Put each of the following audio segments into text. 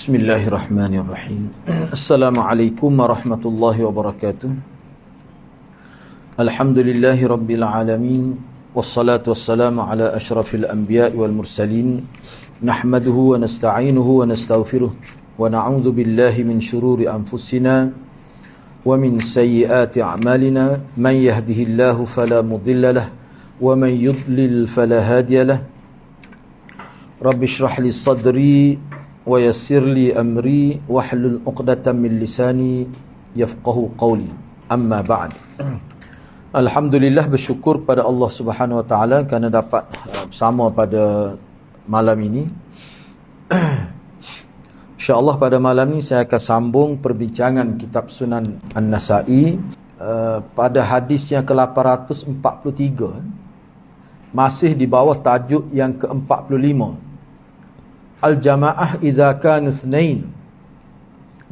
Bismillahirrahmanirrahim. Assalamualaikum warahmatullahi wabarakatuh. Alhamdulillahi rabbil alamin. Wassalatu wassalamu ala ashrafil anbiya'i wal mursalin. Nahmaduhu wa nasta'inuhu wa nastaghfiruh. Wa na'udzu billahi min shururi anfusina wa min sayyiati a'malina. Man yahdihillahu fala mudilla lahu wa man yudlil fala hadiya lahu. Rabbi shrah li sadri wa yassir li amri wahlul 'uqdatam min lisani yafqahu qawli. Amma ba'd. Alhamdulillah, bersyukur pada Allah Subhanahu wa taala kerana dapat bersama pada malam ini. Insya-Allah pada malam ini saya akan sambung perbincangan kitab Sunan An-Nasa'i pada hadis yang ke-843, masih di bawah tajuk yang ke-45. Al-jamaah idza kanu itsnain.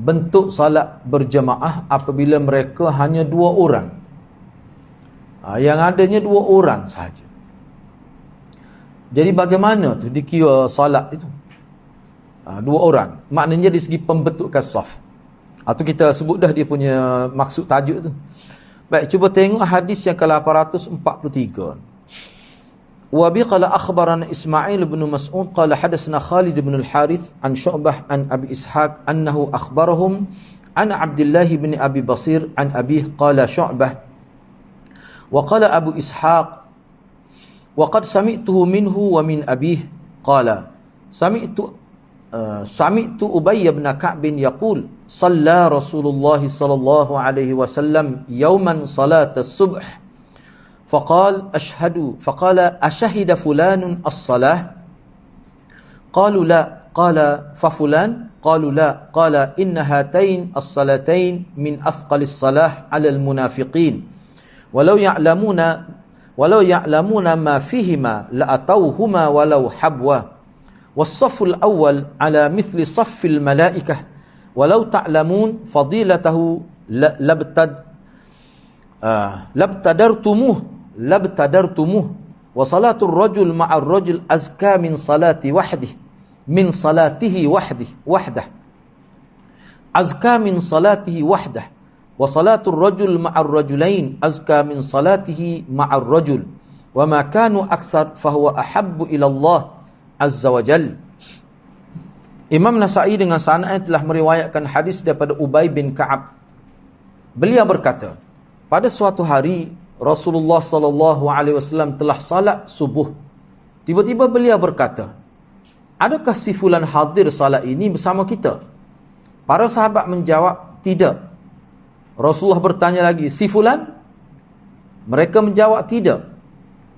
Bentuk salat berjamaah apabila mereka hanya dua orang. Yang adanya dua orang sahaja. Jadi bagaimana tu dikira salat itu? Dua orang. Maknanya dari segi pembentukan saf. Atau kita sebut dah dia punya maksud tajuk tu. Baik, cuba tengok hadis yang ke-843. Wabi qala akhbarana Ismail bin Mas'ud qala hadatsana Khalid bin al-Harith an Syu'bah an Abi Ishaq annahu akhbarahum an Abdullah bin Abi Basir an Abi qala Syu'bah wa qala Abu Ishaq wa qad sami'tuhu minhu wa min Abi qala sami'tu Ubay bin Ka'b yaqul shalla Rasulullah sallallahu alaihi wasallam yawman salat as-subh فقال أشهد فلان الصلاة قالوا لا قال ففلان قالوا لا قال إن هاتين الصلاتين من أثقل الصلاة على المنافقين ولو يعلمون ما فيهما لأتوهما ولو حبوا والصف الأول على مثل صف الملائكة ولو تعلمون فضيلته labtadartumuh wa salatul rajul ma'ar rajul azka min salatihi wahdah azka min salatihi wahdah wa salatul rajul ma'ar rajulain azka min salatihi ma'ar rajul wa ma kanu akthar fahuwa ahabbu ila Allah azza wa jal. Imam Nasa'i dengan sanad telah meriwayatkan hadis daripada Ubay bin Ka'ab. Beliau berkata, pada suatu hari Rasulullah sallallahu alaihi wasallam telah salat subuh. Tiba-tiba beliau berkata, adakah si fulan hadir salat ini bersama kita? Para sahabat menjawab, tidak. Rasulullah bertanya lagi, si fulan? Mereka menjawab, tidak.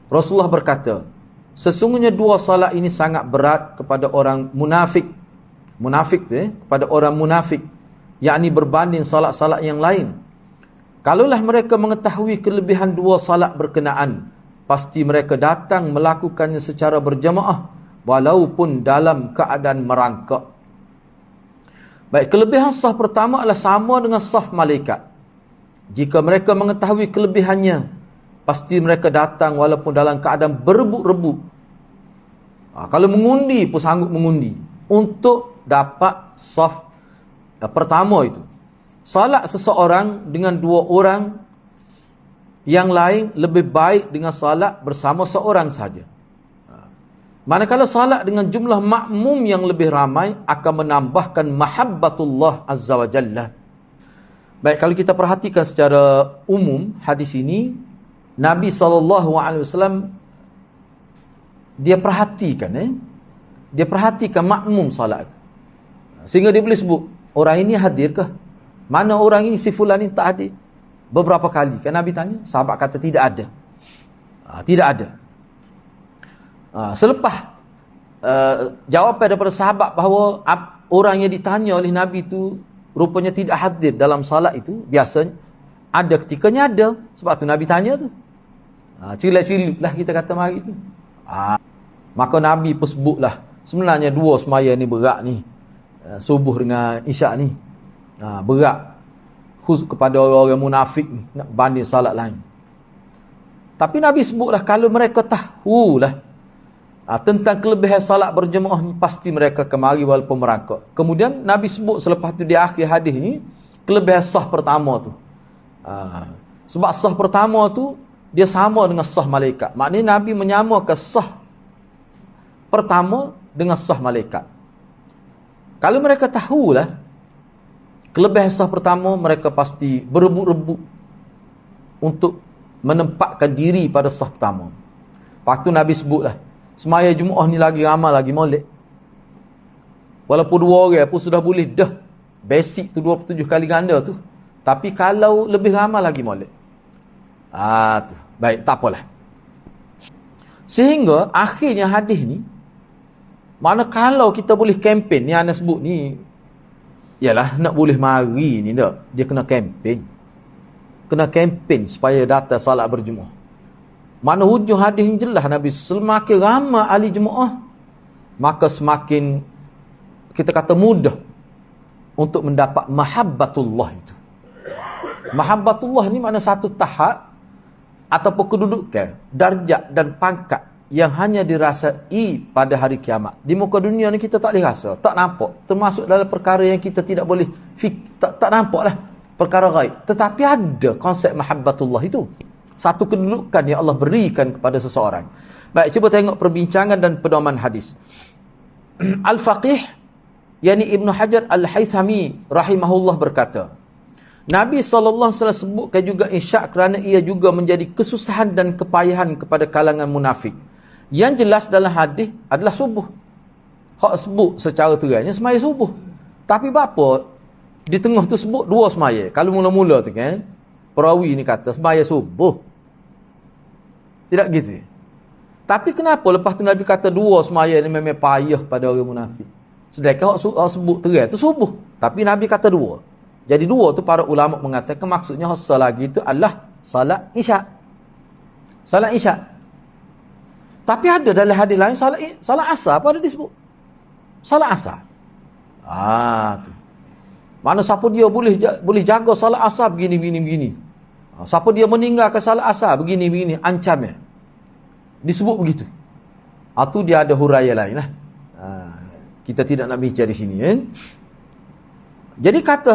Rasulullah berkata, sesungguhnya dua salat ini sangat berat kepada orang munafik. Kepada orang munafik, yakni berbanding salat-salat yang lain. Kalaulah mereka mengetahui kelebihan dua salat berkenaan, pasti mereka datang melakukannya secara berjamaah, walaupun dalam keadaan merangkak. Baik, kelebihan saf pertama adalah sama dengan saf malaikat. Jika mereka mengetahui kelebihannya, pasti mereka datang walaupun dalam keadaan berebut-rebut. Kalau mengundi pun sanggup mengundi untuk dapat saf pertama itu. Salat seseorang dengan dua orang yang lain lebih baik dengan salat bersama seorang saja. Manakala salat dengan jumlah makmum yang lebih ramai akan menambahkan mahabbatullah azza wa jalla. Baik, kalau kita perhatikan secara umum hadis ini, Nabi SAW dia perhatikan makmum salat. Sehingga dia boleh sebut, orang ini hadirkah? Mana orang ini, si fulan ini tak hadir? Beberapa kali kan Nabi tanya, sahabat kata tidak ada. Tidak ada. Selepas jawapan daripada sahabat bahawa orang yang ditanya oleh Nabi itu rupanya tidak hadir dalam salat itu, biasanya ada ketikanya ada. Sebab tu Nabi tanya tu. Cilik-cilik lah kita kata mari tu. Maka Nabi pun sebutlah, sebenarnya dua semaya ni berat ni. Subuh dengan isyak ni. Berat khusus kepada orang-orang munafik nak banding salat lain. Tapi Nabi sebutlah, kalau mereka tahulah Tentang kelebihan salat berjemaah ni pasti mereka kemari walaupun merangkak. Kemudian Nabi sebut selepas tu di akhir hadis ni kelebihan sah pertama tu. Sebab sah pertama tu dia sama dengan sah malaikat. Maknanya Nabi menyamakan sah pertama dengan sah malaikat. Kalau mereka tahulah kelebihan sah pertama, mereka pasti berebut-rebut untuk menempatkan diri pada sah pertama. Lepas tu Nabi sebutlah, semaya Jumaat ni lagi ramai lagi molek. Walaupun 2 orang pun sudah boleh dah. Basic tu 27 kali ganda tu. Tapi kalau lebih ramai lagi molek. Tu. Baik, tak apalah. Sehingga akhirnya hadis ni, mana kalau kita boleh kempen ni Anas sebut ni, yalah nak boleh mari ni tak. Dia kena kempen. Kena kempen supaya datang salat berjemaah. Mana hujung hadis ni jelas Nabi, semakin ramai ahli jemaah, maka semakin kita kata mudah untuk mendapat mahabbatullah itu. Mahabbatullah ni makna satu tahap ataupun kedudukan, darjat dan pangkat yang hanya dirasai pada hari kiamat. Di muka dunia ni kita tak boleh rasa, tak nampak. Termasuk dalam perkara yang kita tidak boleh tak nampak lah, perkara gaib. Tetapi ada konsep mahabbatullah itu. Satu kedudukan yang Allah berikan kepada seseorang. Baik, cuba tengok perbincangan dan pedoman hadis. Al-Faqih, yakni Ibn Hajar Al-Haythami rahimahullah berkata, Nabi SAW sebutkan juga isyak kerana ia juga menjadi kesusahan dan kepayahan kepada kalangan munafik. Yang jelas dalam hadis adalah subuh. Hak sebut secara terangnya semaya subuh. Tapi bapa di tengah tu sebut 2 semaya. Kalau mula-mula tu kan, perawi ni kata semaya subuh. Tidak gitu. Tapi kenapa lepas tu Nabi kata 2 semaya ni memang payah pada orang munafik. Sedangkan hak sebut terang tu subuh. Tapi Nabi kata 2. Jadi 2 tu para ulama mengatakan maksudnya hak lagi itu adalah salat isyak. Salat isyak. Tapi ada dalam hadis lain salat asar apa ada disebut? Salat asar. Tu. Mana siapa dia boleh jaga salat asar begini. Siapa dia meninggalkan salat asar begini ancamnya. Disebut begitu. Tu dia ada huraian lain lah. Kita tidak nak bicara di sini kan. Jadi kata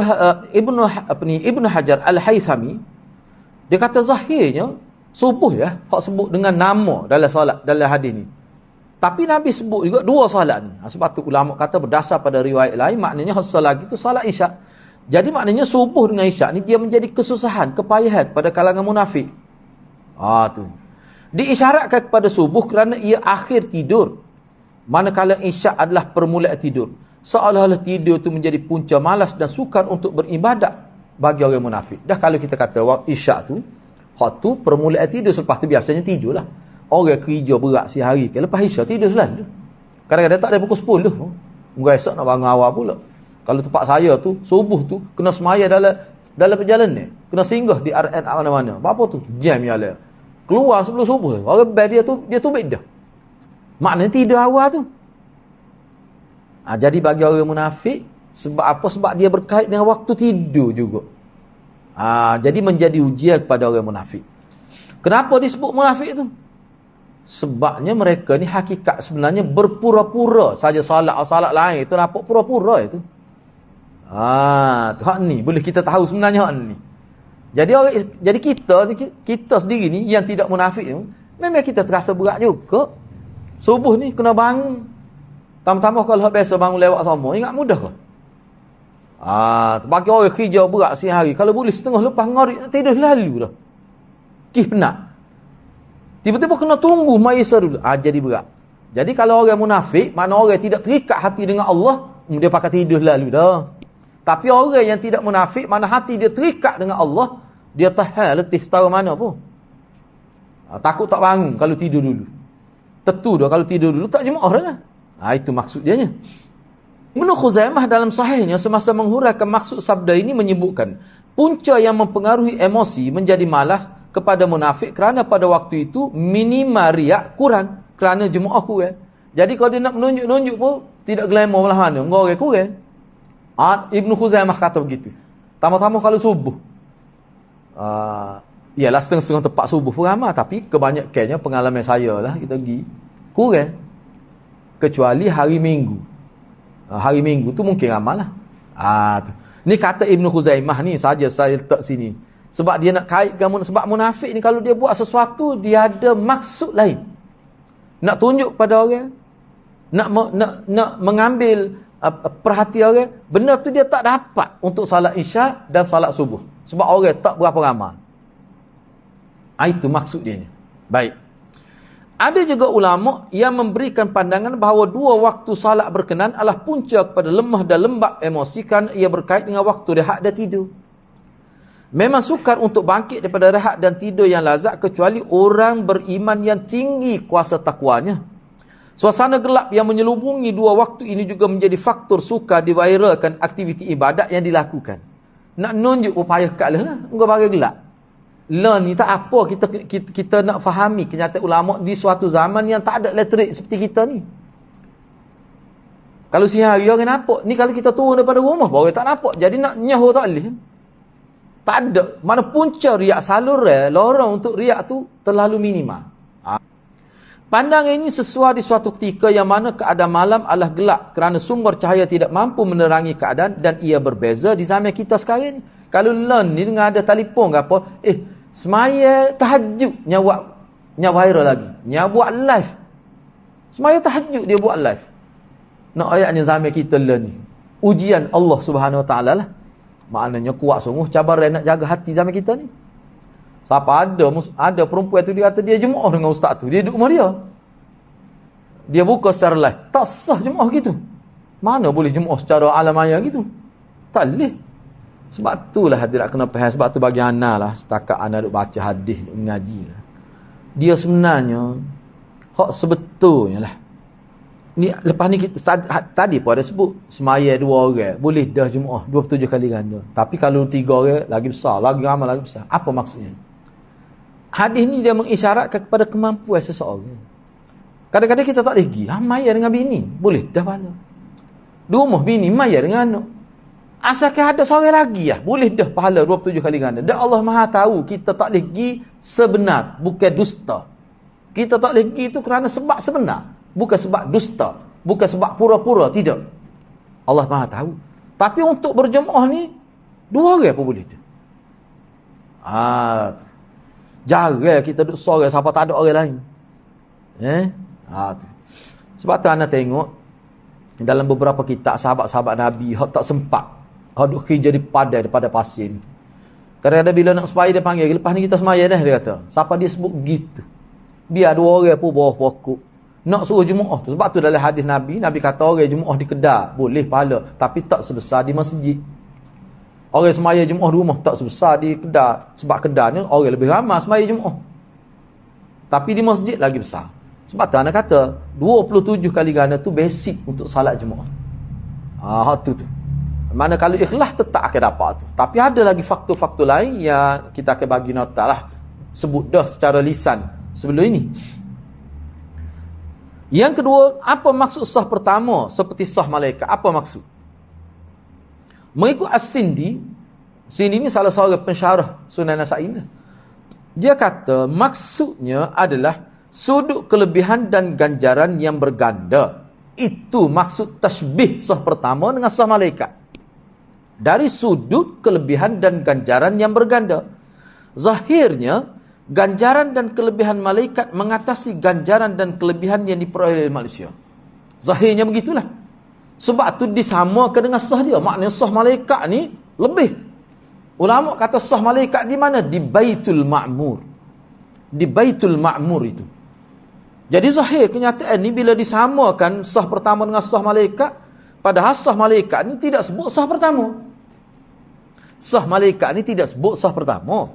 Ibnu Hajar Al-Haythami, dia kata zahirnya subuh ya, hak sebut dengan nama dalam solat dalam hadis ni. Tapi Nabi sebut juga 2 solat ni. Sebab tu ulama kata berdasar pada riwayat lain maknanya hak lagi tu solat isyak. Jadi maknanya subuh dengan isyak ni dia menjadi kesusahan, kepayahan pada kalangan munafik. Tu. Diisyaratkan kepada subuh kerana ia akhir tidur. Manakala isyak adalah permulaan tidur. Seolah-olah tidur tu menjadi punca malas dan sukar untuk beribadat bagi orang munafik. Dah kalau kita kata waktu isyak tu, hak tu permulaan tidur, selepas tu biasanya tidur lah. Orang kerja berat sehari ke, lepas isyak tidur selalu. Kadang-kadang tak ada pukul 10. Mungkin esok nak bangun awal pula. Kalau tempat saya tu, subuh tu, kena semaya dalam perjalanan ni. Kena singgah di RN mana-mana. Apa tu? Jam yang lain. Keluar sebelum subuh. Orang bad dia tu beda. Maknanya tidur awal tu. Jadi bagi orang munafik, sebab apa? Sebab dia berkait dengan waktu tidur juga. Jadi menjadi ujian kepada orang munafik. Kenapa disebut munafik tu? Sebabnya mereka ni hakikat sebenarnya berpura-pura saja salat lain. Itu nampak pura-pura itu. Hak ni boleh kita tahu sebenarnya hak ni. Jadi kita sendiri ni yang tidak munafik tu, memang kita terasa berat juga. Subuh ni kena bangun. Tambah-tambah kalau biasa bangun lewat sama, ingat mudah ke? Bagi orang kerja berat siang hari, kalau boleh setengah lepas ngari tidur lalu dah. Penat. Tiba-tiba kena tunggu maisa dulu. Jadi berat. Jadi kalau orang munafik, mana orang tidak terikat hati dengan Allah, dia pakai tidur lalu dah. Tapi orang yang tidak munafik, mana hati dia terikat dengan Allah, dia tahan letih setara mana pun. Takut tak bangun kalau tidur dulu. Tentu dah kalau tidur dulu tak jemaah dah. Itu maksud dia. Ibnu Khuzaimah dalam sahihnya semasa menghuraikan maksud sabda ini menyebutkan, punca yang mempengaruhi emosi menjadi malas kepada munafik kerana pada waktu itu minimal riak kurang kerana jemaah kurang. Jadi kalau dia nak menunjuk-nunjuk pun tidak glamour belah mana, orang kurang. Ibnu Khuzaimah kata begitu. Tambah-tambah kalau subuh. Ialah setengah-setengah tempat subuh pun ramai, tapi kebanyakannya pengalaman saya lah kita pergi kurang. kecuali hari Minggu. Hari Minggu tu mungkin amal lah. Tu. Ni kata Ibn Khuzaimah ni saja saya letak sini. Sebab dia nak kaitkan, sebab munafik ni kalau dia buat sesuatu, dia ada maksud lain. Nak tunjuk pada orang, nak mengambil perhatian orang, benda tu dia tak dapat untuk salat isyak dan salat subuh. Sebab orang tak berapa ramai. Itu maksud dia. Baik. Ada juga ulama yang memberikan pandangan bahawa dua waktu salat berkenaan adalah punca kepada lemah dan lembab emosi kerana ia berkait dengan waktu rehat dan tidur. Memang sukar untuk bangkit daripada rehat dan tidur yang lazat kecuali orang beriman yang tinggi kuasa takwanya. Suasana gelap yang menyelubungi dua waktu ini juga menjadi faktor sukar diviralkan aktiviti ibadat yang dilakukan. Nak nunjuk upaya kat lah, enggak bagi gelap. Learn ni tak apa, kita nak fahami kenyataan ulama di suatu zaman yang tak ada elektrik seperti kita ni. Kalau siang hari orang nampak, ni kalau kita turun daripada rumah baru tak nampak. Jadi nak nyahu tak boleh. Tak ada. Mana punca riak saluran, lorong untuk riak tu terlalu minimal. Pandangan ini sesuai di suatu ketika yang mana keadaan malam adalah gelap kerana sumber cahaya tidak mampu menerangi keadaan dan ia berbeza di zaman kita sekarang ni. Kalau learn ni dengan ada telefon ke apa, semaya tahajud nya viral lagi. Nya buat live. Semaya tahajud dia buat live. Nak ayatnya zaman kita learn ni. Ujian Allah Subhanahu Wa Taala lah. Maknanya kuat sungguh cabaran nak jaga hati zaman kita ni. Siapa ada perempuan tu dia kata dia jemaah dengan ustaz tu. Dia duduk rumah dia. Dia buka secara live. Tak sah jemaah gitu. Mana boleh jemaah secara alamaya gitu. Tak boleh. Sebab itulah hadirat kena faham. Sebab tu bagi ana lah. Setakat ana duk baca hadis, duk mengaji lah. Dia sebenarnya hak sebetulnya lah. Ni lepas ni kita tadi pun ada sebut semaya 2 orang boleh dah jemaah 27 kali ganda. Tapi kalau 3 orang lagi besar, lagi ramai lagi besar. Apa maksudnya? Hadis ni dia mengisyaratkan kepada kemampuan seseorang. Kadang-kadang kita tak boleh pergi. Maya dengan bini. Boleh dah pahala. Di rumah bini, maya dengan anak. Asalkan ada seorang lagi lah. Boleh dah pahala 27 kali ganda. Dan Allah Maha tahu kita tak boleh pergi sebenar. Bukan dusta. Kita tak boleh pergi itu kerana sebab sebenar. Bukan sebab dusta. Bukan sebab pura-pura. Tidak. Allah Maha tahu. Tapi untuk berjemaah ni, 2 orang pun boleh tu. Jarang kita duduk sorang siapa tak ada orang lain. Tu. Sebab tu anda tengok dalam beberapa kitab sahabat-sahabat Nabi hak tak sempat hak duk kerja di padai daripada pasien. Kadang-kadang bila nak sembahyang dia panggil, lepas ni kita sembahyang dah, dia kata. Siapa dia sebut gitu. Biar 2 orang pun bawah pokok. Nak suruh jemaah tu. Sebab tu dalam hadis Nabi kata orang jemaah di kedai boleh pahala, tapi tak sebesar di masjid. Orang sembahyang jemaah di rumah tak sebesar di kedai. Sebab kedai ni orang lebih ramai sembahyang jemaah. Tapi di masjid lagi besar. Sebab tu anak kata 27 kali ganda tu basic untuk salat jemaah. Tu. Mana kalau ikhlas tetap akan dapat tu. Tapi ada lagi faktor-faktor lain yang kita akan bagi nota lah. Sebut dah secara lisan sebelum ini. Yang kedua, apa maksud sah pertama seperti sah malaikat? Apa maksud? Mengikut As-Sindi, Sindi ni salah seorang pensyarah Sunan Nasa'i. Dia kata maksudnya adalah sudut kelebihan dan ganjaran yang berganda. Itu maksud tasbih sah pertama dengan sah malaikat. Dari sudut kelebihan dan ganjaran yang berganda. Zahirnya, ganjaran dan kelebihan malaikat mengatasi ganjaran dan kelebihan yang diperoleh oleh manusia. Zahirnya begitulah. Sebab tu disamakan dengan sah dia. Maknanya sah malaikat ni lebih. Ulama kata sah malaikat di mana? Di Baitul Ma'mur. Di Baitul Ma'mur itu. Jadi zahir kenyataan ni bila disamakan sah pertama dengan sah malaikat, padahal sah malaikat ni tidak sebut sah pertama. Sah malaikat ni tidak sebut sah pertama.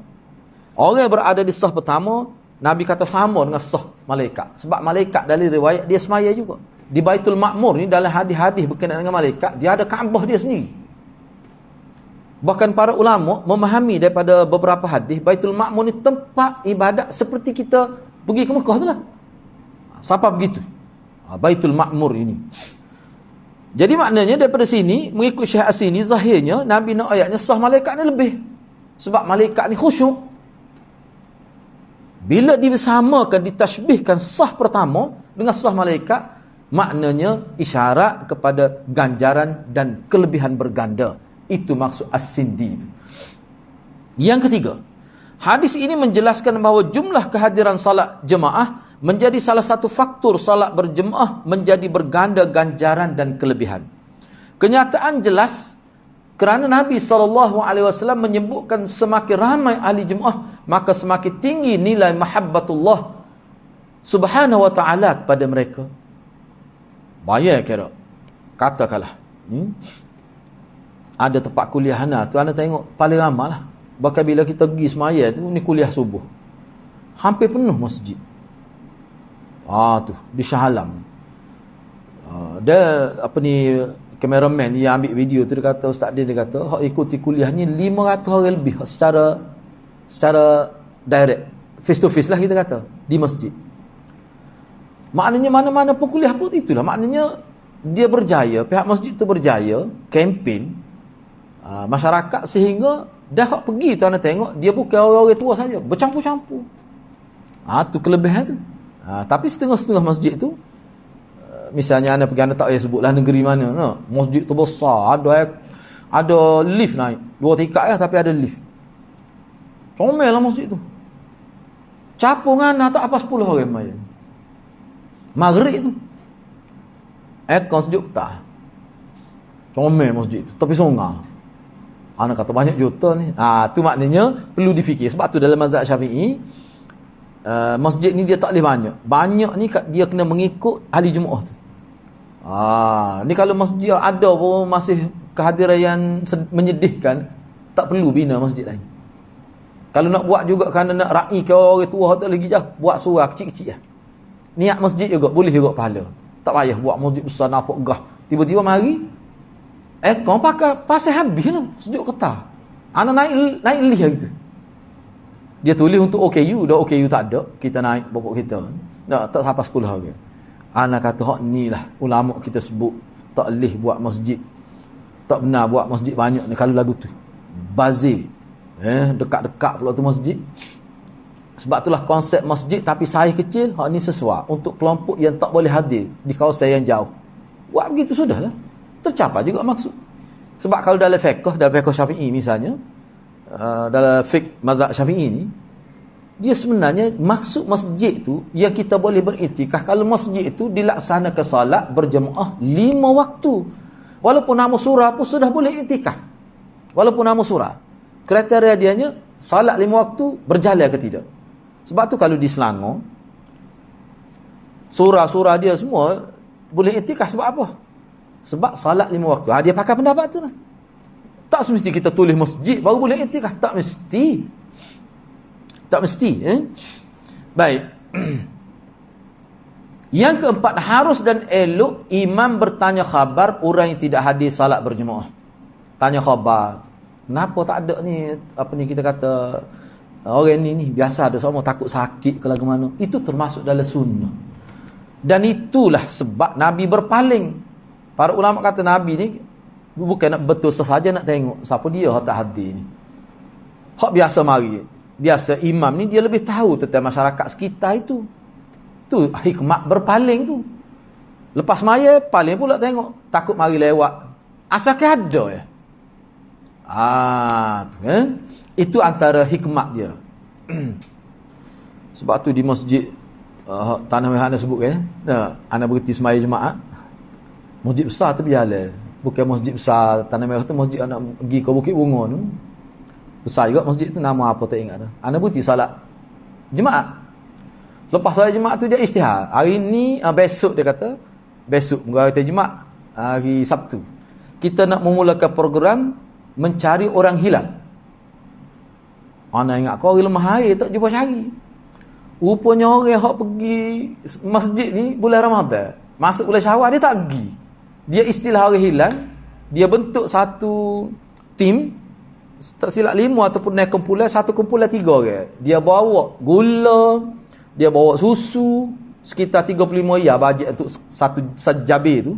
Orang yang berada di sah pertama, Nabi kata sama dengan sah malaikat. Sebab malaikat dari riwayat dia semaya juga. Di Baitul Ma'mur ni dalam hadis-hadis berkenaan dengan malaikat, dia ada Kaabah dia sendiri. Bahkan para ulama memahami daripada beberapa hadis, Baitul Ma'mur ni tempat ibadat seperti kita pergi ke Mekah tu lah. Siapa begitu? Baitul Ma'mur ini. Jadi maknanya daripada sini, mengikut Syekh As-Sini, zahirnya Nabi nak ayatnya sah malaikat ni lebih. Sebab malaikat ni khusyuk. Bila disamakan, ditashbihkan sah pertama dengan sah malaikat, Maknanya isyarat kepada ganjaran dan kelebihan berganda. Itu maksud as-sindi itu. Yang ketiga, hadis ini menjelaskan bahawa jumlah kehadiran salat jemaah menjadi salah satu faktor salat berjemaah menjadi berganda ganjaran dan kelebihan. Kenyataan jelas kerana Nabi SAW menyebutkan semakin ramai ahli jemaah, maka semakin tinggi nilai mahabbatullah subhanahu wa ta'ala kepada mereka. Bayar kira. Katakanlah. Ada tempat kuliah tu anda tengok paling ramai lah. Bahkan bila kita pergi semaya tu, ni kuliah subuh. Hampir penuh masjid. Tu, di Shah Alam. Dia, kameraman yang ambil video tu, dia kata, Ustaz dia kata, hak ikuti kuliah ni 500 orang lebih secara direct. Face to face lah kita kata. Di masjid. Maknanya mana-mana pun kuliah pun itulah. Maknanya dia berjaya, pihak masjid tu berjaya, kempen masyarakat sehingga dah pergi tu anda tengok, dia bukan orang-orang tua saja, bercampur-campur. Tu kelebihan tu. Tapi setengah-setengah masjid tu, misalnya anda pergi, anda tak payah sebutlah negeri mana, masjid tu besar, ada lift naik, 2 tingkat tapi ada lift. Comel lah masjid tu. Capung anak tak apa 10 orang main. Maghrib tu aircon sejuk tak, comel masjid tu, tapi songar. Anak kata banyak juta ni. Tu maknanya perlu difikir. Sebab tu dalam mazhab Syafi'i, masjid ni dia tak boleh banyak ni dia kena mengikut ahli jemaah tu. Ni kalau masjid ada pun masih kehadiran yang menyedihkan, tak perlu bina masjid lain. Kalau nak buat juga kerana nak raih ke orang tua tak lagi jauh, buat surah kecil-kecil lah. Niat masjid juga boleh juga pahala. Tak payah buat masjid besar nampak gah. Tiba-tiba mari kau pakai pasal habis lah, sejuk ketah. Anak naik lih gitu. Dia tulis untuk OKU, dah OKU tak ada, kita naik pokok kita. Tak sampai 10 hari. Anak kata hak ni lah ulama kita sebut tak lih buat masjid. Tak benar buat masjid banyak ni kalau lagu tu. Bazir. Dekat-dekat pula tu masjid. Sebab itulah konsep masjid tapi saiz kecil, hak ni sesuai untuk kelompok yang tak boleh hadir di kawasan yang jauh. Buat begitu sudahlah. Tercapai juga maksud. Sebab kalau dalam fiqh Syafi'i misalnya, dalam fiqh mazhab Syafi'i ni, dia sebenarnya maksud masjid tu yang kita boleh beriktikaf kalau masjid itu dilaksanakan salat berjemaah 5 waktu. Walaupun nama surah pun sudah boleh iktikaf. Walaupun nama surah. Kriteria dianya salat 5 waktu berjalan ke tidak. Sebab tu kalau di Selangor, surah-surah dia semua boleh iktikaf sebab apa? Sebab salat 5 waktu. Dia pakai pendapat tu lah. Tak semesti kita tulis masjid baru boleh iktikaf. Tak mesti. Tak mesti. Baik. Yang keempat, harus dan elok imam bertanya khabar orang yang tidak hadir salat berjemaah. Tanya khabar. Kenapa tak ada ni, kita kata, orang ni biasa ada semua takut sakit ke lagu mana. Itu termasuk dalam sunnah. Dan itulah sebab Nabi berpaling. Para ulama kata Nabi ni bukan nak betul sesaja nak tengok siapa dia tak hadir ni. Hak biasa mari. Biasa imam ni dia lebih tahu tentang masyarakat sekitar itu. Tu hikmah berpaling tu. Lepas maya paling pula tengok, takut mari lewat. Asalkan ada ya. Tu kan. Itu antara hikmah dia. Sebab tu di masjid Tanah Merah anda sebut kan. Anda berhenti semaya jemaah. Masjid besar tu biarlah. Bukan masjid besar Tanah Merah tu, masjid anak pergi ke Bukit Bunga tu. Besar juga masjid tu, nama apa tak ingat dah. Anda berhenti salat jemaah. Lepas salat jemaah tu dia istihar. Hari ni besok dia kata, besok kita jemaah hari Sabtu. Kita nak memulakan program mencari orang hilang. Ana ingat kau hari lemah hari tak jumpa cari. Rupanya orang yang pergi masjid ni bulan Ramadan, masuk bulan Syawal dia tak pergi. Dia istilah orang hilang, dia bentuk satu tim, tak silap 5 ataupun naik kumpulan, satu kumpulan 3 orang. Dia bawa gula, dia bawa susu, sekitar 35 ya bajet untuk satu sajabir tu,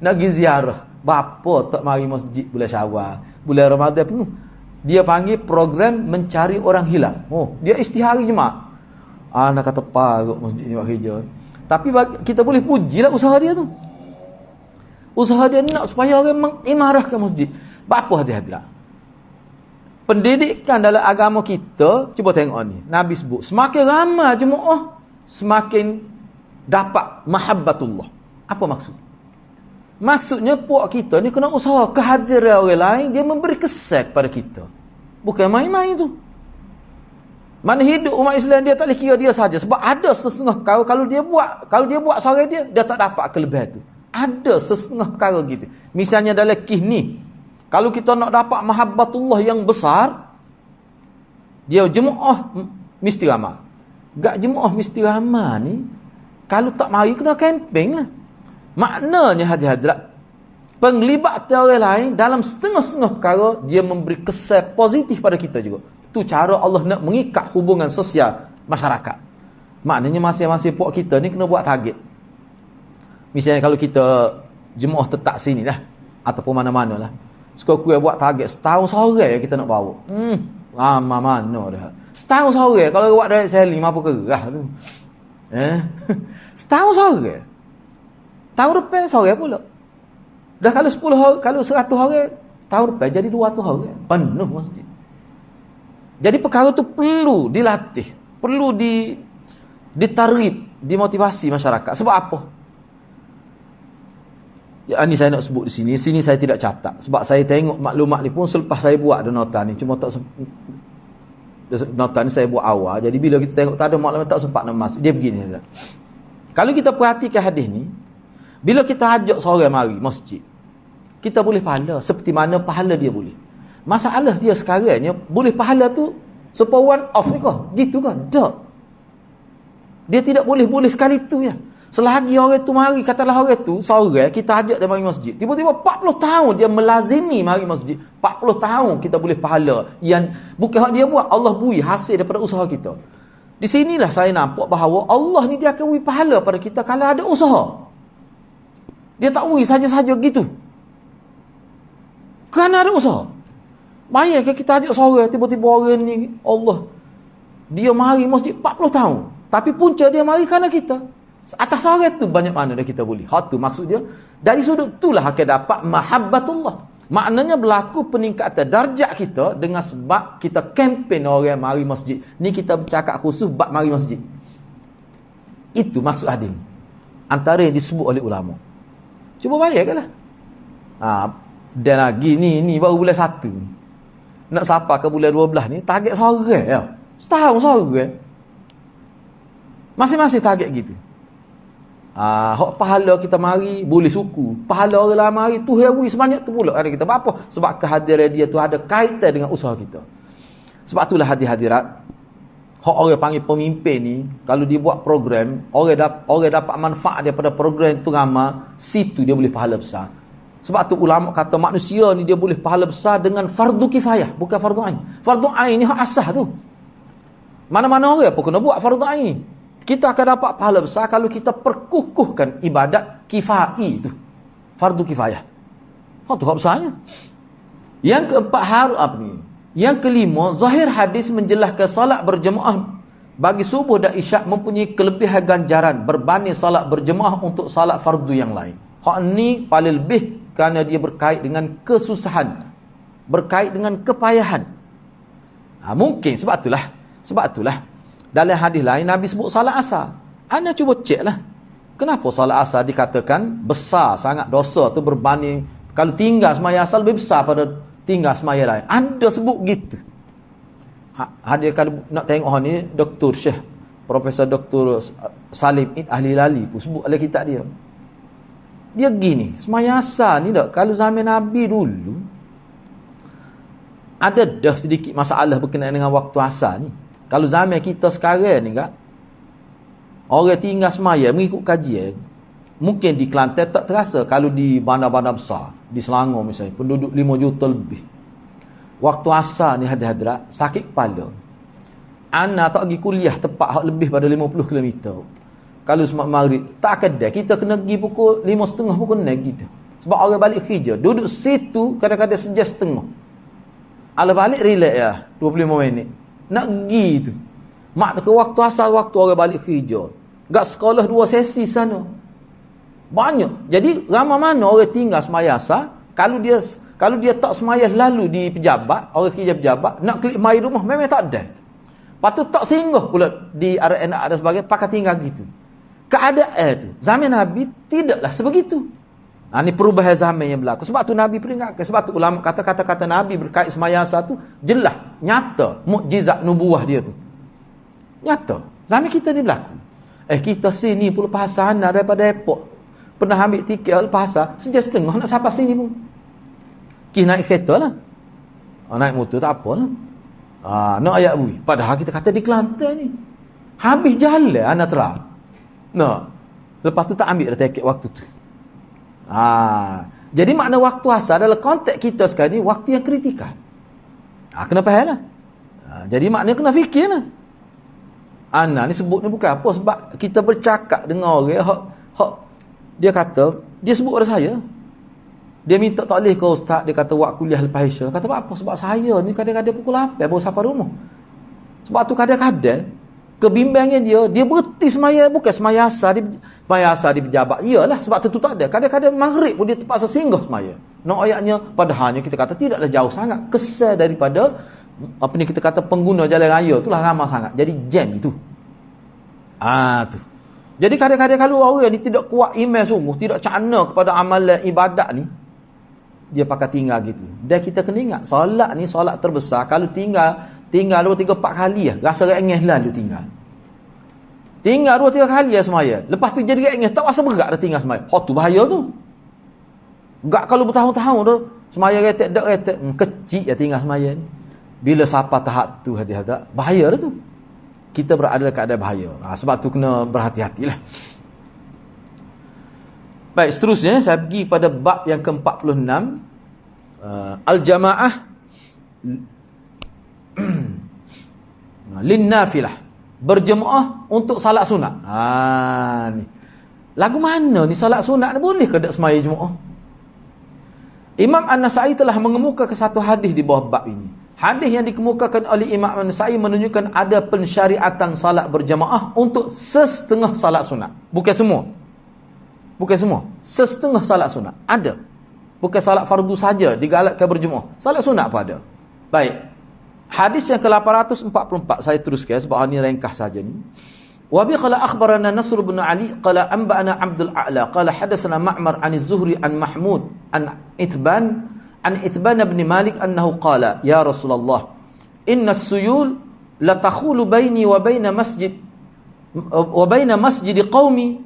nak pergi ziarah. Bapa tak mari masjid bulan Syawal, bulan Ramadan penuh. Dia panggil program mencari orang hilang. Dia istihari jemaah. Nak kata paruk masjid ni buat kerja. Tapi kita boleh pujilah usaha dia tu. Usaha dia nak supaya orang mengimarahkan masjid. Apa hati-hati lah. Pendidikan dalam agama kita, cuba tengok ni. Nabi sebut, semakin ramai jemaah, semakin dapat mahabbatullah. Apa maksud? Maksudnya puak kita ni kena usaha kehadiran orang lain, dia memberi kesan kepada kita. Bukan main-main tu. Mana hidup umat Islam dia tak boleh kira dia saja, sebab ada sesetengah perkara kalau dia buat seorang dia tak dapat kelebihan tu. Ada sesetengah perkara gitu. Misalnya dalam kisah ni, kalau kita nak dapat mahabbatullah yang besar, dia jemaah mesti ramai. Gak jemaah mesti ramai ni, kalau tak mari kena kemping lah. Maknanya hadirat, penglibatan orang lain dalam setengah-setengah perkara, dia memberi kesan positif pada kita juga. Tu cara Allah nak mengikat hubungan sosial masyarakat. Maknanya masing-masing puak kita ni kena buat target. Misalnya kalau kita jemaah tetap sini lah, ataupun mana-mana lah, suka-suka buat target setahun seorang kita nak bawa. Mana dah. Setahun seorang, kalau buat direct selling apa kerah tu. Setahun seorang. Tahun depan seorang pula. Dah kalau 10 orang, kalau 100 orang, tahun depan jadi 200 orang. Penuh masjid. Jadi perkara tu perlu dilatih, perlu ditarghib, dimotivasi masyarakat. Sebab apa? Ya, ni saya nak sebut di sini. Sini saya tidak catat. Sebab saya tengok maklumat ni pun selepas saya buat ada nota ni. Cuma tak nota ni saya buat awal. Jadi bila kita tengok tak ada maklumat, tak sempat nak masuk. Dia begini. Kalau kita perhatikan hadis ni, bila kita ajak seorang mari masjid, kita boleh pahala seperti mana pahala dia boleh. Masalah dia sekarangnya, boleh pahala tu sepa one off ni kah? Gitu kah? Tak. Dia tidak boleh sekali tu ya. Selagi orang tu mari, katalah orang tu seorang, kita ajak dia mari masjid. Tiba-tiba 40 tahun dia melazimi mari masjid. 40 tahun kita boleh pahala. Yang bukan hak dia buat, Allah bui hasil daripada usaha kita. Di sinilah saya nampak bahawa Allah ni dia akan bui pahala pada kita kalau ada usaha. Dia tak bui saja-saja gitu. Kerana ada usaha. Bayangkan kita ajak seorang, tiba-tiba orang ni, Allah, dia mari masjid 40 tahun. Tapi punca dia mari kerana kita. Atas seorang tu banyak mana dah kita boleh. Hak tu maksud dia. Dari sudut itulah akan dapat mahabbatullah. Maknanya berlaku peningkatan darjat kita dengan sebab kita kempen orang mari masjid. Ni kita bercakap khusus bab mari masjid. Itu maksud hadis. Antara yang disebut oleh ulama. Cuba bayangkanlah. Dan lagi ni baru bulan 1. Nak sampai ke bulan 12 ni, target seorang ya. Setahun seorang. Masing-masing target gitu. Hak pahala kita mari, boleh suku. Pahala orang lain mari, tu hewi sebanyak tu pula. Ada kita apa? Sebab kehadiran dia tu ada kaitan dengan usaha kita. Sebab itulah hadirat. Hak orang panggil pemimpin ni, kalau dia buat program, orang dapat manfaat daripada program tu ramai, situ dia boleh pahala besar. Sebab tu ulama kata manusia ni dia boleh pahala besar dengan fardu kifayah, bukan fardu ain. Fardu ain ni hak asah tu. Mana-mana orang pun kena buat fardu ain. Kita akan dapat pahala besar kalau kita perkukuhkan ibadat kifai tu. Fardu kifayah. Hak tu hak besarnya. Yang keempat harus apa ni? Yang kelima, zahir hadis menjelaskan salat berjemaah bagi subuh dan isyak mempunyai kelebihan ganjaran berbanding salat berjemaah untuk salat fardu yang lain. Hak ni paling lebih kerana dia berkait dengan kesusahan, berkait dengan kepayahan. Mungkin sebab itulah dalam hadis lain Nabi sebut salat asar. Anda cuba ceklah, kenapa salat asar dikatakan besar sangat dosa tu berbanding kalau tinggal semaya asar lebih besar pada tinggal semaya lain. Anda sebut gitu. Hadir kalau nak tengok ni Dr. Syekh Profesor Dr. Salim Id Ahli Lali pun sebut dalam kitab dia. Dia gini, semaya asar ni tak, kalau zaman Nabi dulu ada dah sedikit masalah berkenaan dengan waktu asar ni. Kalau zaman kita sekarang ni kak, orang tinggal semaya mengikut kajian, mungkin di Kelantan tak terasa. Kalau di bandar-bandar besar, di Selangor misalnya, penduduk 5 juta lebih, waktu asar ni hadirat sakit kepala. Anak tak pergi kuliah tepat lebih pada 50 km. Kalau semak maghrib tak kedai, kita kena pergi pukul 5.30 pukul 6 gitu. Sebab orang balik kerja duduk situ kadang-kadang sejam setengah. Ala balik relax ya 25 minit. Nak pergi tu. Mak ke waktu asal waktu orang balik kerja. Gak sekolah 2 sesi sana. Banyak. Jadi ramai mana orang tinggal semaya asar, kalau dia tak semaya lalu di pejabat, orang kerja pejabat, nak klik mai rumah memang tak ada. Patut tak singgah pula di RNA dan sebagainya, pakai tinggal gitu. Keadaan tu zaman Nabi tidaklah sebegitu. Ini perubahan zaman yang berlaku. Sebab tu Nabi peringatkan. Sebab tu ulama kata-kata Nabi berkait semaya asar tu jelas, nyata mukjizat nubuah dia tu. Nyata. Zaman kita ni berlaku. Kita sini pula pahasan daripada Depok. Pernah ambil tiket lepas asar, sejam setengah nak sampai sini pun. Naik kereta lah. Naik motor tak apa lah. Nak ayat bui. Padahal kita kata di Kelantan ni. Habis jalan anak terang. Lepas tu tak ambil dah tiket waktu tu. Jadi makna waktu asar adalah konteks kita sekarang ni waktu yang kritikal. Kena faham lah. Jadi maknanya kena fikir lah. Ana ni sebut ni bukan apa sebab kita bercakap dengan orang hak dia kata, dia sebut pada saya. Dia minta tak boleh ke ustaz, dia kata buat kuliah lepas Isya. Kata apa? Sebab saya ni kadang-kadang pukul 8 baru sampai rumah. Sebab tu kadang-kadang kebimbangan dia berhenti semaya, bukan semaya asar di pejabat. Iyalah sebab tu tak ada. Kadang-kadang maghrib pun dia terpaksa singgah semaya. Nak ayatnya padahalnya kita kata tidaklah jauh sangat kesal daripada apa ni kita kata pengguna jalan raya itulah ramai sangat. Jadi jam itu. Tu. Jadi kadang-kadang kalau orang ni tidak kuat iman sungguh, tidak cakna kepada amalan ibadat ni, dia pakai tinggal gitu. Dan kita kena ingat, solat ni solat terbesar. Kalau tinggal 2, 3, 4 kali lah, rasa rengeh lalu tinggal. Tinggal 2, 3 kali lah semaya. Lepas tu jadi rengeh, tak rasa berat dah tinggal semaya. Tu bahaya tu. Gak kalau bertahun-tahun tu, semaya retek, kecil ya tinggal semaya ni. Bila sampai tahap tu hati-hati, bahaya dah tu. Kita berada dalam keadaan bahaya. Sebab tu kena berhati-hatilah. Baik, seterusnya saya pergi pada bab yang ke-46. Al-jamaah lin-nafilah. Berjemaah untuk salat sunat. Ni. Lagu mana ni salat sunat ni boleh ke tak semaya jemaah? Imam An-Nasai telah mengemukakan satu hadis di bawah bab ini. Hadis yang dikemukakan oleh Imam An-Nasai menunjukkan ada pensyariatan salat berjamaah untuk setengah salat sunat. Bukan semua. Setengah salat sunat. Ada. Bukan salat fardu saja digalakkan berjemaah. Salat sunat pun ada. Baik. Hadis yang ke-844 saya teruskan sebab ini ringkas saja ni. Wa bi qala akhbarana Nasr bin Ali qala anba'ana Abdul A'la qala hadatsana Ma'mar 'an az-Zuhri an Mahmud an Ithban bin Malik annahu qala ya Rasulullah inna as-suyul la takhulu baini wa baina masjid qaumi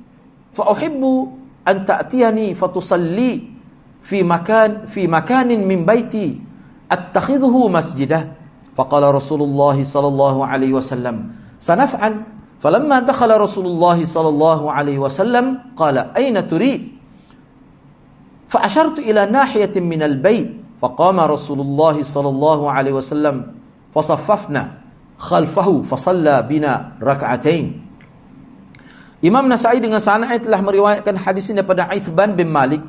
fa uhibbu an ta'tiyani fatusalli fi makanin min baiti attakhidhuhu masjidah faqala Rasulullah sallallahu alaihi wasallam sanaf'al falamma dakhala Rasulullah sallallahu alaihi wasallam qala aina turid فأشرت إلى ناحية من البيت فقام رسول الله صلى الله عليه وسلم فصففنا خلفه فصلى بنا ركعتين. Imam Nasai dengan sanad telah meriwayatkan hadis ini daripada Ithban bin Malik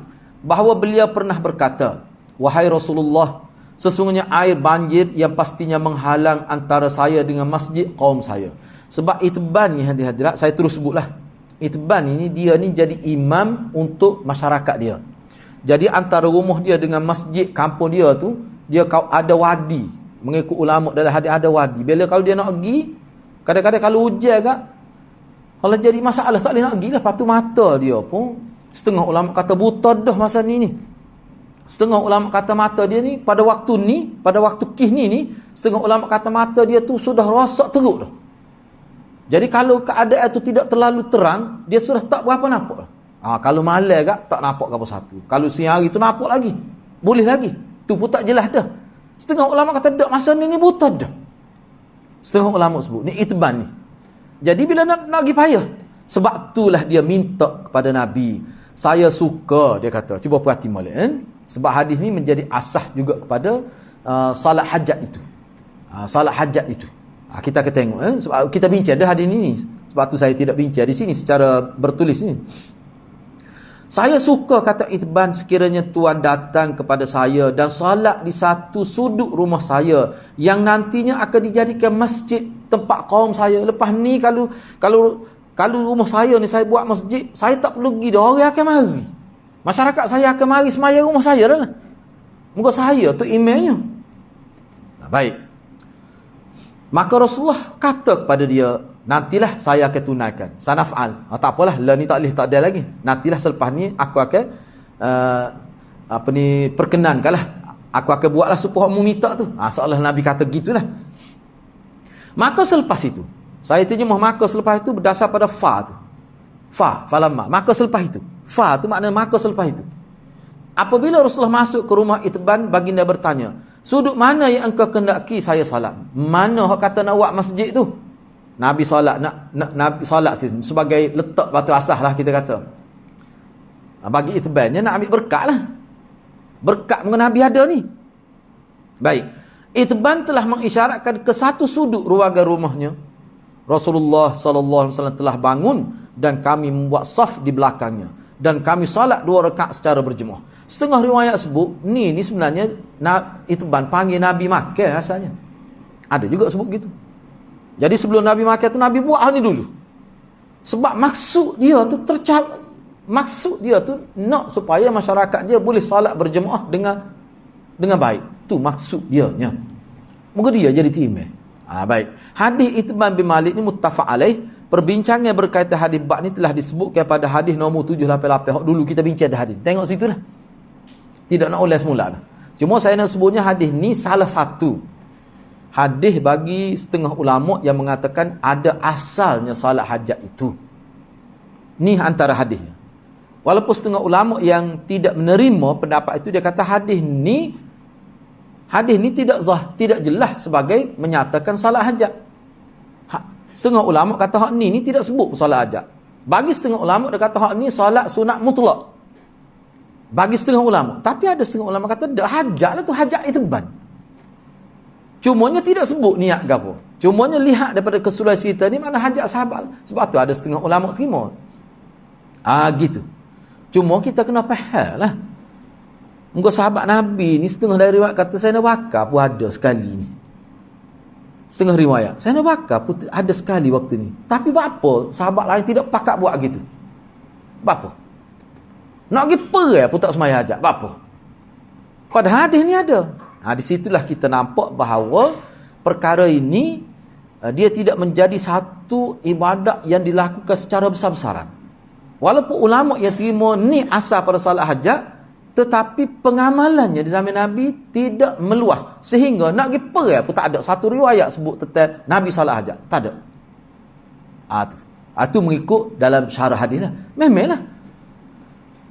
bahawa beliau pernah berkata, wahai Rasulullah, sesungguhnya air banjir yang pastinya menghalang antara saya dengan masjid kaum saya. Sebab Ithban ni hadirat saya terus sebutlah. Ithban ini dia ni jadi imam untuk masyarakat dia. Jadi antara rumah dia dengan masjid kampung dia tu, dia ada wadi. Mengikut ulama dalam hadis ada wadi. Bila kalau dia nak pergi, kadang-kadang kalau hujan agak, kalau jadi masalah tak boleh nak pergi lah. Lepas tu mata dia pun, setengah ulama kata buta dah masa ni. Setengah ulama kata mata dia ni, pada waktu kini ni, setengah ulama kata mata dia tu sudah rosak teruk dah. Jadi kalau keadaan tu tidak terlalu terang, dia sudah tak berapa nampak lah. Kalau malam agak tak nampak apa satu. Kalau siang hari tu nampak lagi. Boleh lagi. Tu pun tak jelas dah. Setengah ulama kata dak masa ni buta dah. Setengah ulama sebut ni Ithban ni. Jadi bila nak pergi payah. Sebab itulah dia minta kepada Nabi. Saya suka dia kata. Cuba perhati molek Sebab hadis ni menjadi asas juga kepada salat hajat itu. Salat hajat itu. Kita akan tengok sebab kita bincang dah hadis ni. Sebab tu saya tidak bincang di sini secara bertulis ni. Saya suka kata Ithban sekiranya Tuhan datang kepada saya dan salat di satu sudut rumah saya yang nantinya akan dijadikan masjid tempat kaum saya. Lepas ni kalau kalau rumah saya ni saya buat masjid, saya tak perlu pergi dah, orang akan mari. Masyarakat saya akan mari semaya rumah saya dah lah. Muka saya tu imamnya. Baik. Maka Rasulullah kata kepada dia, nantilah saya akan tunaikan. Sanaf'al. Tak apalah, lah ni tak boleh, tak ada lagi. Nantilah selepas ni aku akan perkenankanlah. Aku akan buatlah supaya mu minta tu. Seolah Nabi kata gitulah. Maka selepas itu, saya terjemah maka selepas itu berdasar pada fa tu. Falamma. Maka selepas itu. Fa tu maknanya maka selepas itu. Apabila Rasulullah masuk ke rumah Itban, baginda bertanya, sudut mana yang engkau kendaki saya salat? Mana hak kata nak buat masjid tu? Nabi salat, Nabi salat sebagai letak batu asas lah kita kata. Bagi Itban, nak ambil berkat lah. Berkat mengenai Nabi ada ni. Baik. Itban telah mengisyaratkan ke satu sudut ruangan rumahnya. Rasulullah sallallahu alaihi wasallam telah bangun dan kami membuat saf di belakangnya dan kami salat 2 rakaat secara berjemaah. Setengah riwayat sebut ni sebenarnya Itban panggil Nabi Makkah asalnya. Ada juga sebut gitu. Jadi sebelum Nabi Makkah tu Nabi buat hal ni dulu. Sebab maksud dia tu maksud dia tu nak supaya masyarakat dia boleh salat berjemaah dengan baik. Tu maksud dia nya. Moga dia jadi timah. Baik. Hadis Itban bin Malik ni muttafaq alaih. Perbincangan berkaitan hadis bab ni telah disebutkan pada hadis nombor 788. Hak dulu kita bincang dah hadis. Tengok situlah. Tidak nak ulas semula dah. Cuma saya nak sebutnya hadis ni salah satu hadis bagi setengah ulama yang mengatakan ada asalnya salat hajat itu. Ni antara hadisnya. Walaupun setengah ulama yang tidak menerima pendapat itu, dia kata hadis ni tidak jelas sebagai menyatakan salat hajat. Setengah ulama kata hak ni tidak sebut salat hajat. Bagi setengah ulama dia kata hak ni salat sunat mutlak. Bagi setengah ulama. Tapi ada setengah ulama kata dak hajat lah tu, hajat Itban. Cumanya tidak sebut niat ke apa. Cumanya lihat daripada keseluruhan cerita ni mana hajat sahabat. Sebab tu ada setengah ulama terima. Gitu. Cuma kita kena faham lah. Muka sahabat Nabi ni setengah dari riwayat kata saya nak bakar pun ada sekali ni. Setengah riwayat saya nak bakar pun ada sekali waktu ni. Tapi apa sahabat lain tidak pakat buat gitu? Apa? Nak pergi perang pun tak semaya hajat. Apa? Pada hadis ni ada. Di situlah kita nampak bahawa perkara ini dia tidak menjadi satu ibadat yang dilakukan secara besar-besaran. Walaupun ulama yang terima ni asal pada salat hajat, tetapi pengamalannya di zaman Nabi tidak meluas. Sehingga nak pergi perang pun tak ada satu riwayat sebut tentang Nabi salat hajat. Tak ada. Itu mengikut dalam syarah hadis lah. Memanglah.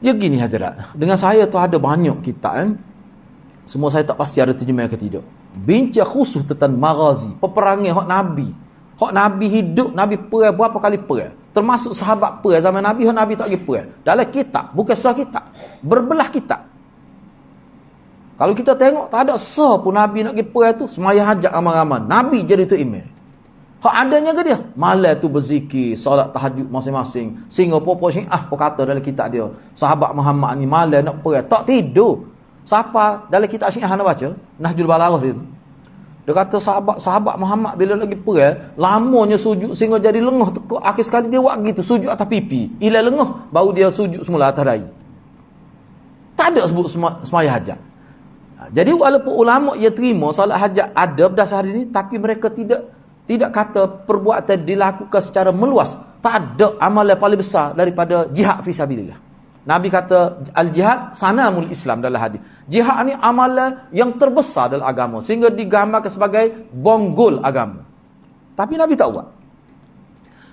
Ya gini hadirat. Dengan saya tu ada banyak kitab kan. Semua saya tak pasti ada terjemah ke tidak. Bincang khusus tentang maghazi. Peperangan hak Nabi. Hak Nabi hidup, Nabi perang berapa kali perang. Termasuk sahabat perang zaman Nabi, hak Nabi tak pergi perang. Dalam kitab, bukan sah kitab. Berbelah kitab. Kalau kita tengok, tak ada sah pun Nabi nak pergi perang tu, semaya hajat ramai-ramai. Nabi jadi tu imam. Hak adanya ke dia? Malam tu berzikir, solat tahajud masing-masing. Sehingga popo Syiah pun kata dalam kitab dia, sahabat Muhammad ni malam nak perang, tak tidur. Siapa dalam kitab Syiah nak baca? Nahjul Balaghah dia tu. Dia kata sahabat Muhammad bila lagi perang, lamanya sujud sehingga jadi lengah tekuk. Akhir sekali dia buat gitu, sujud atas pipi. Ila lengah, baru dia sujud semula atas dahi. Tak ada sebut semaya hajat. Jadi walaupun ulama yang terima salat hajat ada berdasar hari ini, tapi mereka tidak kata perbuatan dilakukan secara meluas. Tak ada amalan paling besar daripada jihad fi sabilillah. Nabi kata al-jihad sanamul Islam dalam hadis. Jihad ni amalan yang terbesar dalam agama sehingga digambarkan sebagai bonggol agama. Tapi Nabi tak buat.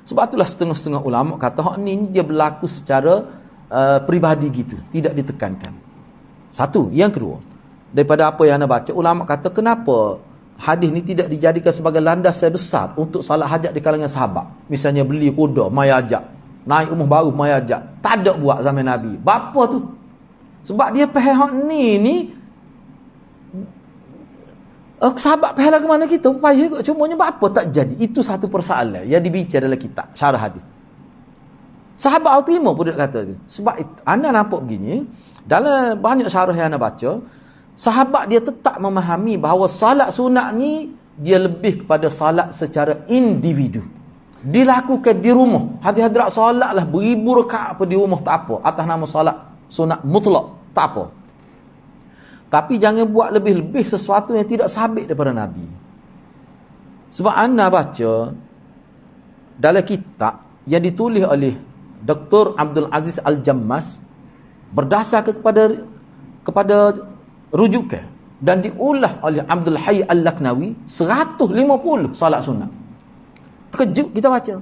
Sebab itulah setengah-setengah ulama kata hak ni dia berlaku secara peribadi gitu, tidak ditekankan. Satu, yang kedua, daripada apa yang anda baca, ulama kata kenapa hadis ni tidak dijadikan sebagai landasan besar untuk salat hajat di kalangan sahabat. Misalnya beli kuda, mai hajat, naik rumah baru, mai hajat. Tak ada buat zaman Nabi. Bapa tu? Sebab dia faham hak ni sahabat faham ke mana kita? Upaya kot. Cumanya bapa tak jadi. Itu satu persoalan yang dibincang dalam kitab syarah hadis. Sahabat Al-Timah pun dia kata tu. Sebab anda nampak begini, dalam banyak syarah yang anda baca, sahabat dia tetap memahami bahawa salat sunat ni dia lebih kepada salat secara individu. dilakukan di rumah. Hadirat solat lah beribu rakaat apa di rumah tak apa, atas nama solat sunat mutlak tak apa. Tapi jangan buat lebih-lebih sesuatu yang tidak sabit daripada Nabi. Sebab ana baca dalam kitab yang ditulis oleh Dr. Abdul Aziz Al-Jammas berdasar kepada rujukan dan diulah oleh Abdul Hayy Al-Laknawi 150 solat sunat. Terkejut kita baca.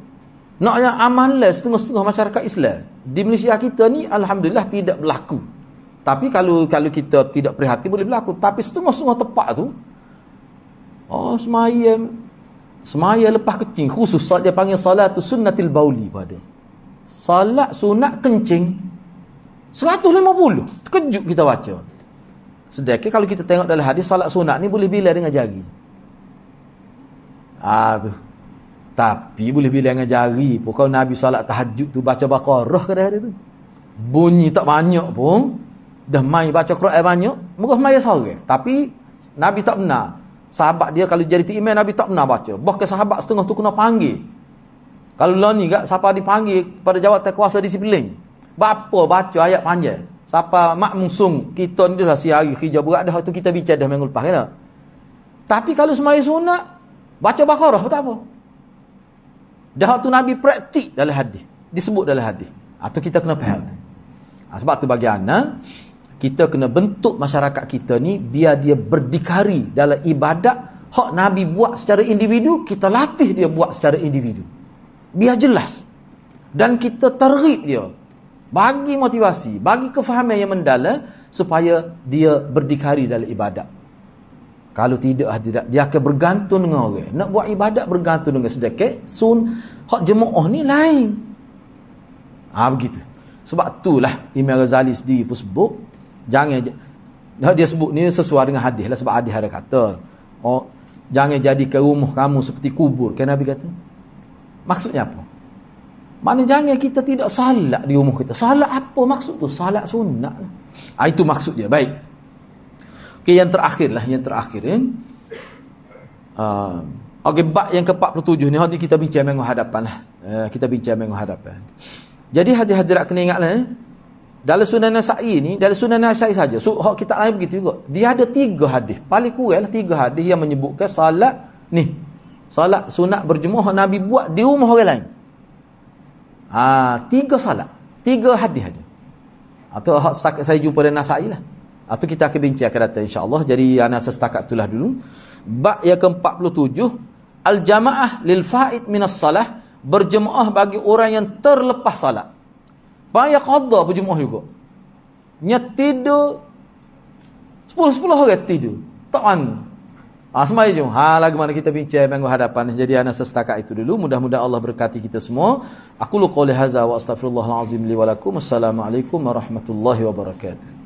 Naknya amalan setengah-setengah masyarakat Islam di Malaysia kita ni alhamdulillah tidak berlaku. Tapi kalau kita tidak prihatin boleh berlaku. Tapi setengah-setengah tepat tu, semaya lepas kencing, khusus dia panggil salatu sunnatil bauli pada. Salat sunat kencing 150. Terkejut kita baca. Sedangkan kalau kita tengok dalam hadis salat sunat ni boleh bila dengan jari. Tu. Tapi boleh bila dengan jari pun. Kalau Nabi salat tahajud tu baca Baqarah kadang-kadang tu. Bunyi tak banyak pun, dah mai baca Quran banyak, murah mai sore. Tapi Nabi tak benar. Sahabat dia kalau jadi imam Nabi tak pernah baca. Bahkan sahabat setengah tu kena panggil. Kalau lah ni kat siapa dipanggil pada jawatan kuasa disiplin. Bapa baca ayat panjang. Siapa makmum sung kita ni dah si hari kerja berat dah tu kita bincang dah minggu lepas kan. Tapi kalau semaya sunat baca Baqarah tak apa. Dah tu Nabi praktik dalam hadis. Disebut dalam hadis. Atau kita kena faham tu. Sebab tu bagi ana kita kena bentuk masyarakat kita ni biar dia berdikari dalam ibadat hak Nabi buat secara individu, kita latih dia buat secara individu. Biar jelas. Dan kita targhib dia. Bagi motivasi, bagi kefahaman yang mendalam supaya dia berdikari dalam ibadat. Kalau tidak, dia akan bergantung dengan orang. Nak buat ibadat bergantung dengan sedekah, hak jemaah ni lain. Begitu. Sebab itulah Imam Ghazali sendiri pun sebut, jangan dia sebut ni sesuai dengan hadis lah, sebab hadis ada kata jangan jadikan rumah kamu seperti kubur, kan Nabi kata. Maksudnya apa? Mana jangan kita tidak salat di rumah kita. Salat apa maksud tu? Salat sunat. Itu maksud dia. Baik. Okey, yang terakhir okey, bab yang ke-47 ni kita bincang minggu hadapan lah. Kita bincang minggu hadapan. Jadi hadirat kena ingat lah. Dalam Sunan Nasa'i ni, dalam Sunan Nasa'i saja. So, kitab lain begitu juga. Dia ada 3 hadis. Paling kurang lah 3 hadis yang menyebutkan salat ni. Salat sunat berjemaah Nabi buat di rumah orang lain. 3 salat. 3 hadis ada. Atau setakat saya jumpa dalam Nasa'i lah. Atau kita akan bincang akan datang insya-Allah. Jadi ana setakat itulah dulu. Bab yang ke-47, al-jamaah lil fa'id minas salah, berjemaah bagi orang yang terlepas salat. Bayar qada berjemaah juga. Nya tidur 10 orang tidur. Tak mana. Semai jom. Lagu mana kita bincang minggu hadapan. Jadi ana setakat itu dulu. Mudah-mudahan Allah berkati kita semua. Aku qouli hadza wa astaghfirullahal azim li wa lakum. Assalamualaikum warahmatullahi wabarakatuh.